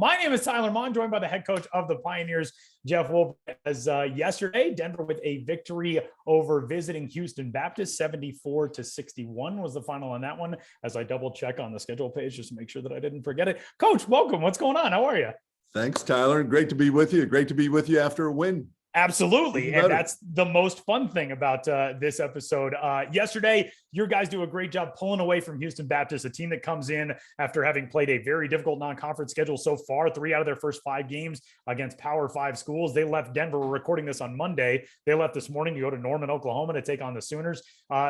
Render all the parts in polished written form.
My name is Tyler Maun, joined by the head coach of the Pioneers, Jeff Wulbrun. As yesterday, Denver with a victory over visiting Houston Baptist, 74-61 was the final on that one. As I double check on the schedule page, just to make sure that I didn't forget it. Coach, welcome. What's going on? How are you? Thanks, Tyler. Great to be with you. Great to be with you after a win. Absolutely. And that's the most fun thing about this episode. Yesterday, your guys do a great job pulling away from Houston Baptist, a team that comes in after having played a very difficult non-conference schedule so far, 3 out of their first 5 games against Power 5 schools. They left Denver. We're recording this on Monday. They left this morning to go to Norman, Oklahoma to take on the Sooners.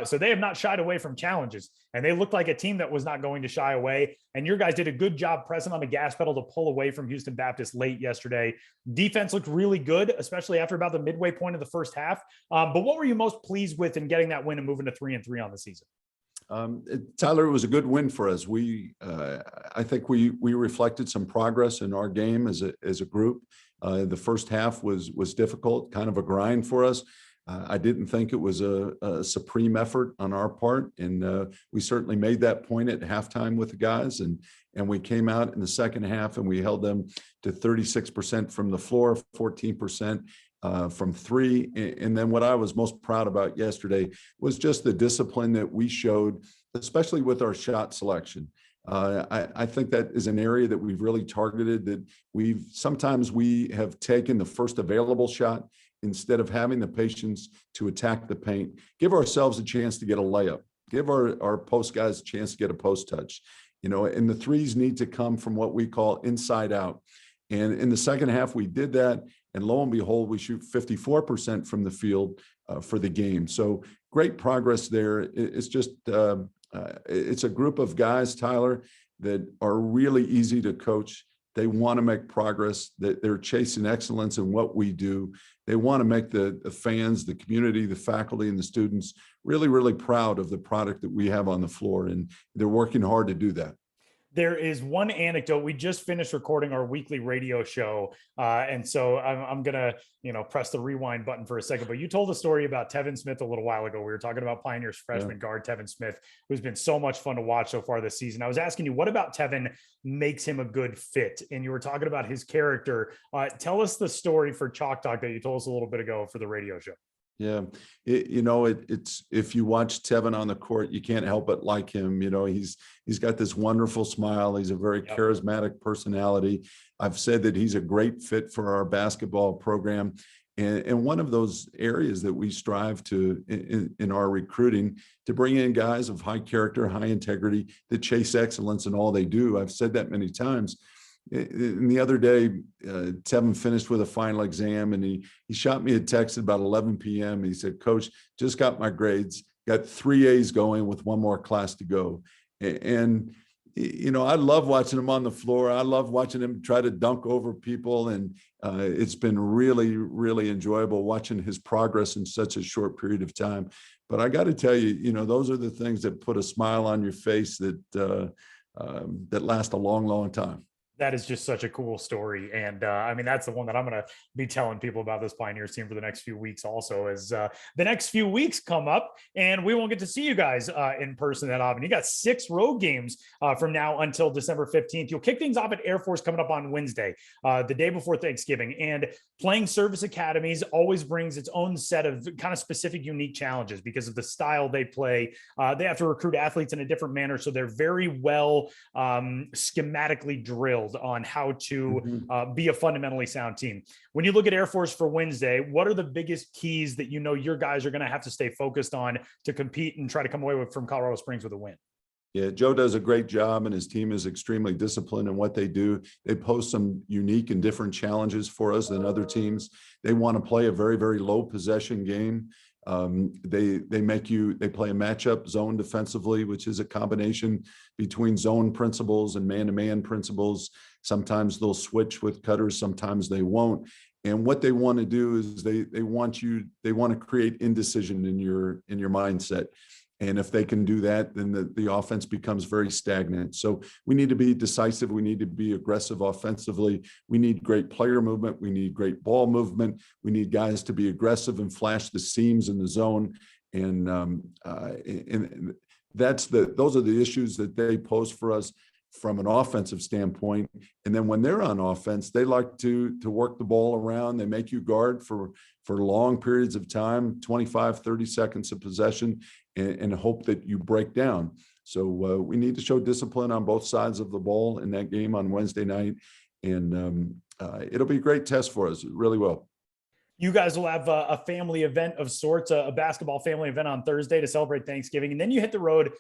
So they have not shied away from challenges. And they looked like a team that was not going to shy away. And your guys did a good job pressing on the gas pedal to pull away from Houston Baptist late yesterday. Defense looked really good, especially after about the midway point of the first half. But what were you most pleased with in getting that win and moving to 3-3 on the season? Tyler, it was a good win for us. I think we reflected some progress in our game as a group. The first half was difficult, kind of a grind for us. I didn't think it was a supreme effort on our part, and we certainly made that point at halftime with the guys, and we came out in the second half and we held them to 36% from the floor, 14% from 3. And then what I was most proud about yesterday was just the discipline that we showed, especially with our shot selection. I think that is an area that we've really targeted, that sometimes we have taken the first available shot instead of having the patience to attack the paint, give ourselves a chance to get a layup, give our post guys a chance to get a post touch, and the threes need to come from what we call inside out. And in the second half, we did that. And lo and behold, we shoot 54% from the field for the game. So great progress there. It's just, it's a group of guys, Tyler, that are really easy to coach. They want to make progress. They're chasing excellence in what we do. They want to make the fans, the community, the faculty, and the students really, really proud of the product that we have on the floor. And they're working hard to do that. There is one anecdote. We just finished recording our weekly radio show. And so I'm going to, press the rewind button for a second. But you told a story about Tevin Smith a little while ago. We were talking about Pioneers freshman guard Tevin Smith, who's been so much fun to watch so far this season. I was asking you, what about Tevin makes him a good fit? And you were talking about his character. Tell us the story for Chalk Talk that you told us a little bit ago for the radio show. Yeah, it's if you watch Tevin on the court, you can't help but like him. He's got this wonderful smile. He's a very charismatic personality. I've said that he's a great fit for our basketball program. And one of those areas that we strive to in our recruiting, to bring in guys of high character, high integrity, that chase excellence in all they do. I've said that many times. And the other day, Tevin finished with a final exam, and he shot me a text at about 11 p.m. He said, "Coach, just got my grades, got 3 A's going with one more class to go." And I love watching him on the floor. I love watching him try to dunk over people, and it's been really, really enjoyable watching his progress in such a short period of time. But I got to tell you, those are the things that put a smile on your face that last a long, long time. That is just such a cool story. And that's the one that I'm going to be telling people about this Pioneers team for the next few weeks also, as the next few weeks come up and we won't get to see you guys in person that often. You got 6 road games from now until December 15th. You'll kick things off at Air Force coming up on Wednesday, the day before Thanksgiving. And playing service academies always brings its own set of kind of specific, unique challenges because of the style they play. They have to recruit athletes in a different manner. So they're very well schematically drilled on how to be a fundamentally sound team. When you look at Air Force for Wednesday, what are the biggest keys that your guys are going to have to stay focused on to compete and try to come away from Colorado Springs with a win? Yeah, Joe does a great job, and his team is extremely disciplined in what they do. They pose some unique and different challenges for us than other teams. They want to play a very, very low possession game. They play a matchup zone defensively, which is a combination between zone principles and man-to-man principles. Sometimes they'll switch with cutters, sometimes they won't. And what they want to do is they want to create indecision in your mindset. And if they can do that, then the offense becomes very stagnant. So we need to be decisive. We need to be aggressive offensively. We need great player movement. We need great ball movement. We need guys to be aggressive and flash the seams in the zone. And those are the issues that they pose for us. from an offensive standpoint. And then when they're on offense, they like to work the ball around. They make you guard for long periods of time, 25, 30 seconds of possession, and hope that you break down. So we need to show discipline on both sides of the ball in that game on Wednesday night. And it'll be a great test for us. It really will. You guys will have a family event of sorts, a basketball family event on Thursday to celebrate Thanksgiving. And then you hit the road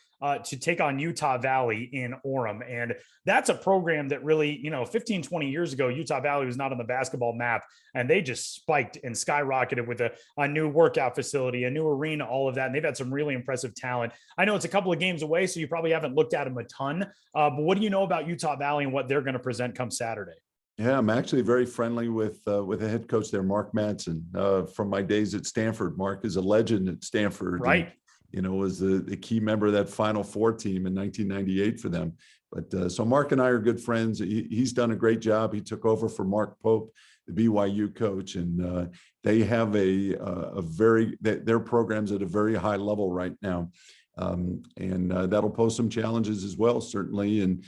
to take on Utah Valley in Orem. And that's a program that really, 15, 20 years ago, Utah Valley was not on the basketball map. And they just spiked and skyrocketed with a new workout facility, a new arena, all of that. And they've had some really impressive talent. I know it's a couple of games away, so you probably haven't looked at them a ton. But what do you know about Utah Valley and what they're going to present come Saturday? Yeah, I'm actually very friendly with the head coach there, Mark Madsen, from my days at Stanford. Mark is a legend at Stanford. Right. And, was the key member of that Final Four team in 1998 for them. But so Mark and I are good friends. He's done a great job. He took over for Mark Pope, the BYU coach, and they have their program's at a very high level right now. And that'll pose some challenges as well, certainly. And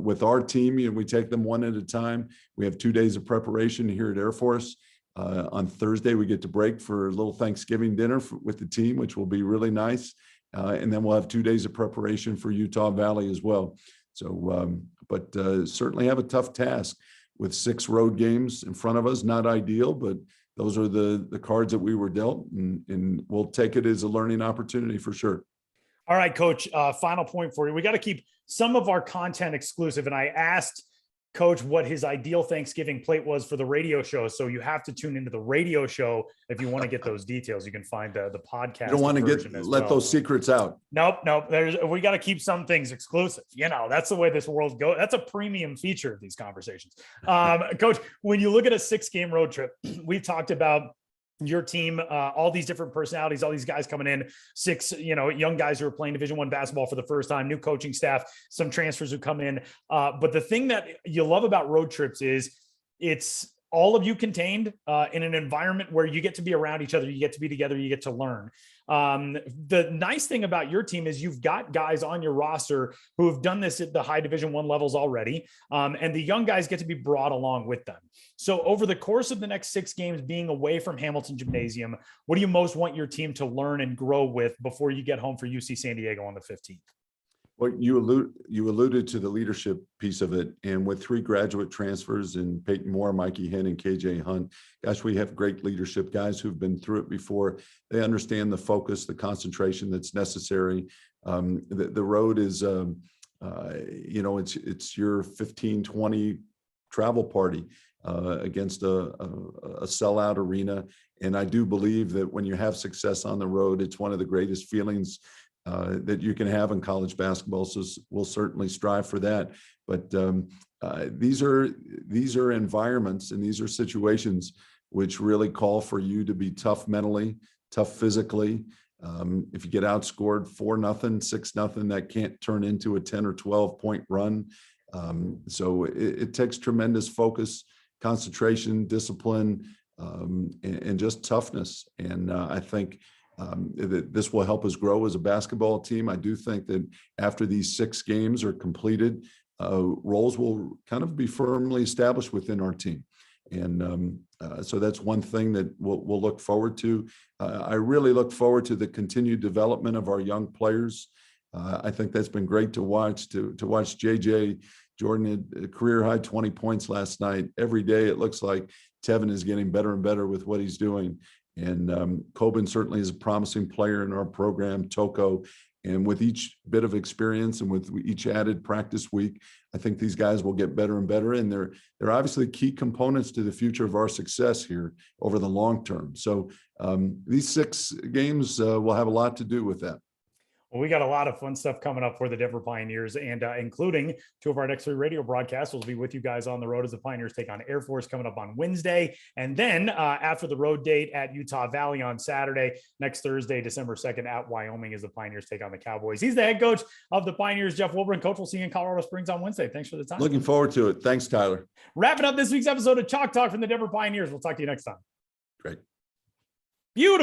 with our team, we take them one at a time. We have 2 days of preparation here at Air Force. On Thursday, we get to break for a little Thanksgiving dinner with the team, which will be really nice. And then we'll have 2 days of preparation for Utah Valley as well. So, but certainly have a tough task with 6 road games in front of us. Not ideal, but those are the cards that we were dealt, and we'll take it as a learning opportunity for sure. All right, Coach, final point for you. We got to keep some of our content exclusive. And I asked Coach what his ideal Thanksgiving plate was for the radio show. So you have to tune into the radio show if you want to get those details. You can find the podcast. You don't want to let those secrets out. Nope. We got to keep some things exclusive. That's the way this world goes. That's a premium feature of these conversations. Coach, when you look at a 6-game road trip, we've talked about your team, all these different personalities, all these guys coming in, 6, young guys who are playing Division I basketball for the first time, new coaching staff, some transfers who come in. But the thing that you love about road trips is it's all of you contained in an environment where you get to be around each other, you get to be together, you get to learn. The nice thing about your team is you've got guys on your roster who have done this at the high Division I levels already. And the young guys get to be brought along with them. So over the course of the next 6 games being away from Hamilton Gymnasium, what do you most want your team to learn and grow with before you get home for UC San Diego on the 15th? Well, you alluded to the leadership piece of it, and with 3 graduate transfers in Peyton Moore, Mikey Henn, and KJ Hunt, gosh, we have great leadership guys who've been through it before. They understand the focus, the concentration that's necessary. The road is, it's your 15-20 travel party against a sellout arena, and I do believe that when you have success on the road, it's one of the greatest feelings that you can have in college basketball. So we'll certainly strive for that. But these are environments and these are situations which really call for you to be tough mentally, tough physically. If you get outscored 4-0, 6-0, that can't turn into a 10 or 12 point run. So it takes tremendous focus, concentration, discipline, and just toughness. And I think that this will help us grow as a basketball team. I do think that after these 6 games are completed, roles will kind of be firmly established within our team. And so that's one thing that we'll look forward to. I really look forward to the continued development of our young players. I think that's been great to watch, to watch JJ Jordan had a career high 20 points last night. Every day it looks like Tevin is getting better and better with what he's doing. And Coben certainly is a promising player in our program, Toko. And with each bit of experience and with each added practice week, I think these guys will get better and better. And they're obviously key components to the future of our success here over the long term. So these 6 games will have a lot to do with that. Well, we got a lot of fun stuff coming up for the Denver Pioneers, and including 2 of our next 3 radio broadcasts. We'll be with you guys on the road as the Pioneers take on Air Force coming up on Wednesday. And then after the road date at Utah Valley on Saturday, next Thursday, December 2nd at Wyoming, as the Pioneers take on the Cowboys. He's the head coach of the Pioneers, Jeff Wulbrun. Coach, we'll see you in Colorado Springs on Wednesday. Thanks for the time. Looking forward to it. Thanks, Tyler. Wrapping up this week's episode of Chalk Talk from the Denver Pioneers. We'll talk to you next time. Great. Beautiful.